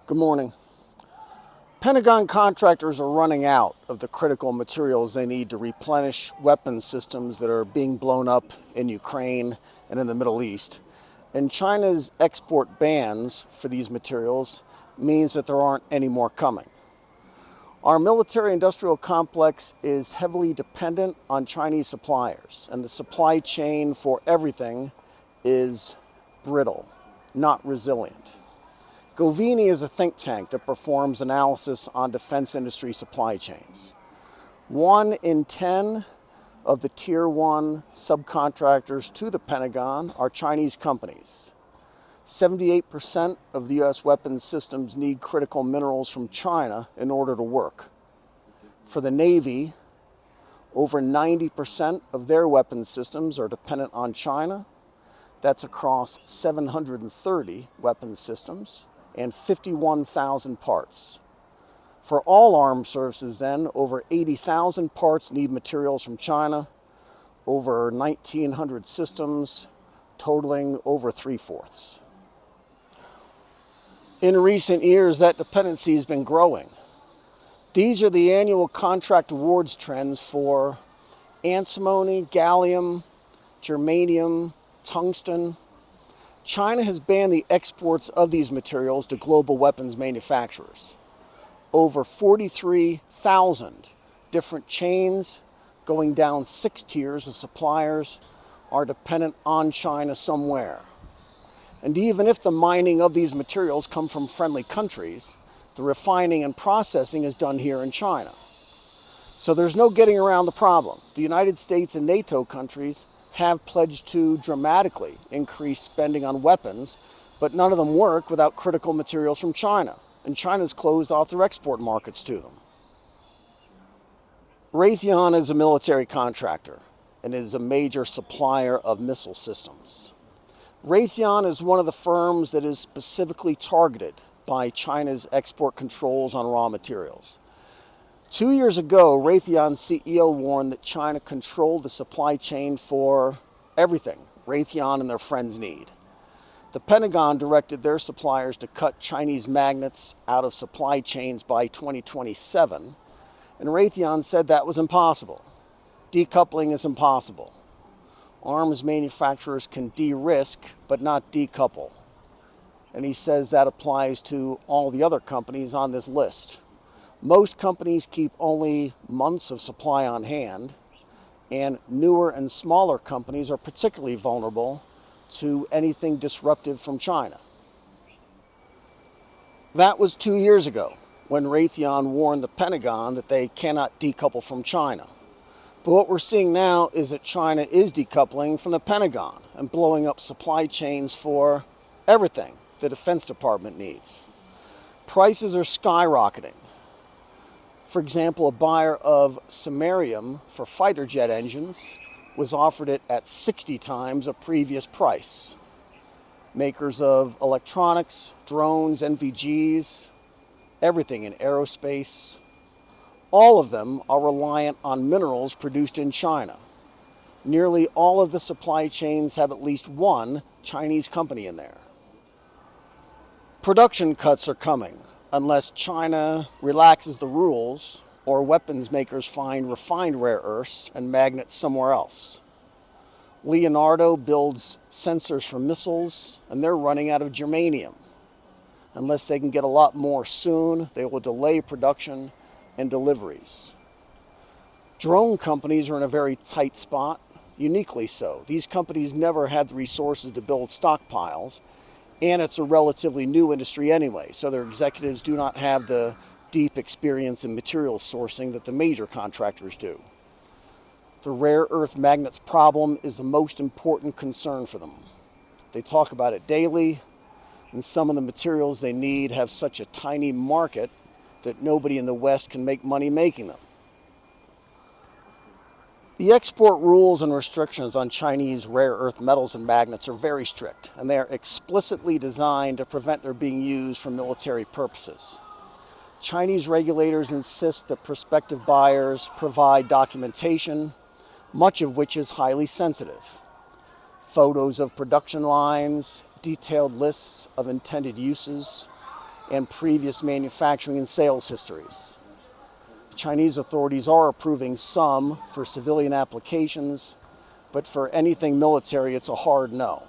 Good morning. Pentagon contractors are running out of the critical materials they need to replenish weapons systems that are being blown up in Ukraine and in the Middle East. And China's export bans for these materials means that there aren't any more coming. Our military-industrial complex is heavily dependent on Chinese suppliers, and the supply chain for everything is brittle, not resilient. Govini is a think tank that performs analysis on defense industry supply chains. 1 in 10 of the Tier 1 subcontractors to the Pentagon are Chinese companies. 78% of the US weapons systems need critical minerals from China in order to work. For the Navy, over 90% of their weapons systems are dependent on China. That's across 730 weapons systems and 51,000 parts. For all armed services then, over 80,000 parts need materials from China, over 1,900 systems, totaling over 3/4. In recent years, that dependency has been growing. These are the annual contract awards trends for antimony, gallium, germanium, tungsten. China has banned the exports of these materials to global weapons manufacturers. Over 43,000 different chains going down 6 tiers of suppliers are dependent on China somewhere. And even if the mining of these materials come from friendly countries, the refining and processing is done here in China. So there's no getting around the problem. The United States and NATO countries have pledged to dramatically increase spending on weapons, but none of them work without critical materials from China, and China's closed off their export markets to them. Rathon is a military contractor and is a major supplier of missile systems. Rathon is one of the firms that is specifically targeted by China's export controls on raw materials. 2 years ago, Rathon's CEO warned that China controlled the supply chain for everything Rathon and their friends need. The Pentagon directed their suppliers to cut Chinese magnets out of supply chains by 2027, and Rathon said that was impossible. Decoupling is impossible. Arms manufacturers can de-risk, but not decouple. And he says that applies to all the other companies on this list. Most companies keep only months of supply on hand, and newer and smaller companies are particularly vulnerable to anything disruptive from China. That was 2 years ago when Rathon warned the Pentagon that they cannot decouple from China. But what we're seeing now is that China is decoupling from the Pentagon and blowing up supply chains for everything the Defense Department needs. Prices are skyrocketing. For example, a buyer of samarium for fighter jet engines was offered it at 60 times a previous price. Makers of electronics, drones, NVGs, everything in aerospace, all of them are reliant on minerals produced in China. Nearly all of the supply chains have at least one Chinese company in there. Production cuts are coming unless China relaxes the rules or weapons makers find refined rare earths and magnets somewhere else. Leonardo builds sensors for missiles, and they're running out of germanium. Unless they can get a lot more soon, they will delay production and deliveries. Drone companies are in a very tight spot, uniquely so. These companies never had the resources to build stockpiles, and it's a relatively new industry anyway, so their executives do not have the deep experience in material sourcing that the major contractors do. The rare earth magnets problem is the most important concern for them. They talk about it daily, and some of the materials they need have such a tiny market that nobody in the West can make money making them. The export rules and restrictions on Chinese rare earth metals and magnets are very strict, and they are explicitly designed to prevent their being used for military purposes. Chinese regulators insist that prospective buyers provide documentation, much of which is highly sensitive. Photos of production lines, detailed lists of intended uses, and previous manufacturing and sales histories. Chinese authorities are approving some for civilian applications, but for anything military, it's a hard no.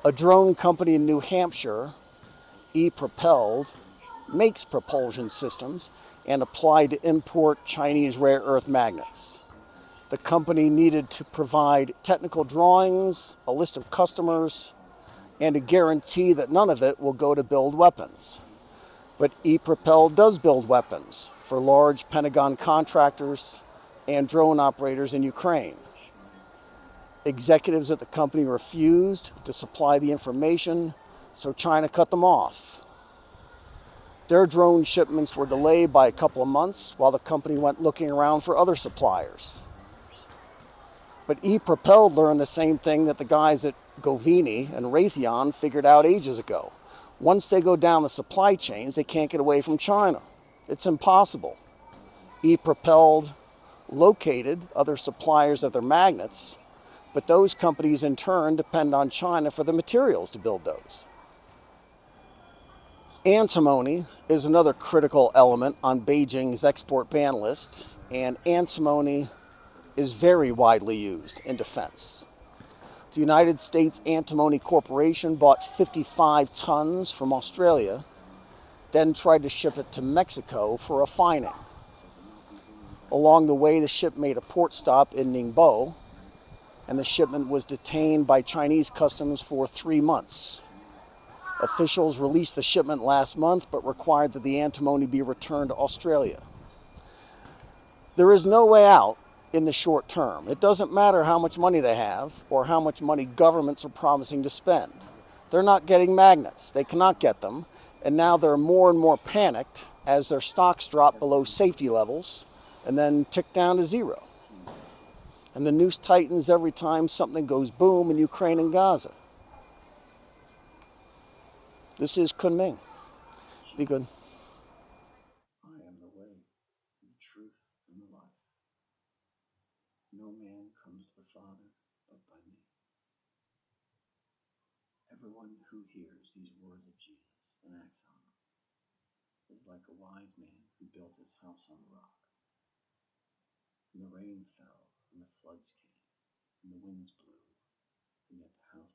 A drone company in New Hampshire, E-Propelled, makes propulsion systems and applied to import Chinese rare earth magnets. The company needed to provide technical drawings, a list of customers, and a guarantee that none of it will go to build weapons. But E-Propel does build weapons for large Pentagon contractors and drone operators in Ukraine. Executives at the company refused to supply the information, so China cut them off. Their drone shipments were delayed by a couple of months while the company went looking around for other suppliers. But E-Propel learned the same thing that the guys at Govini and Rathon figured out ages ago. Once they go down the supply chains, they can't get away from China. It's impossible. E-Propelled located other suppliers of their magnets, but those companies in turn depend on China for the materials to build those. Antimony is another critical element on Beijing's export ban list, and antimony is very widely used in defense. The United States Antimony Corporation bought 55 tons from Australia, then tried to ship it to Mexico for refining. Along the way, the ship made a port stop in Ningbo, and the shipment was detained by Chinese customs for 3 months. Officials released the shipment last month, but required that the antimony be returned to Australia. There is no way out in the short term. It doesn't matter how much money they have or how much money governments are promising to spend. They're not getting magnets. They cannot get them, and now they're more and more panicked as their stocks drop below safety levels and then tick down to zero. And the noose tightens every time something goes boom in Ukraine and Gaza. This is Kunming. Be good. I am the way, the truth, and the life. No man comes to the Father but by me. Everyone who hears these words of Jesus and acts on them is like a wise man who built his house on a rock. And the rain fell, and the floods came, and the winds blew, and yet the house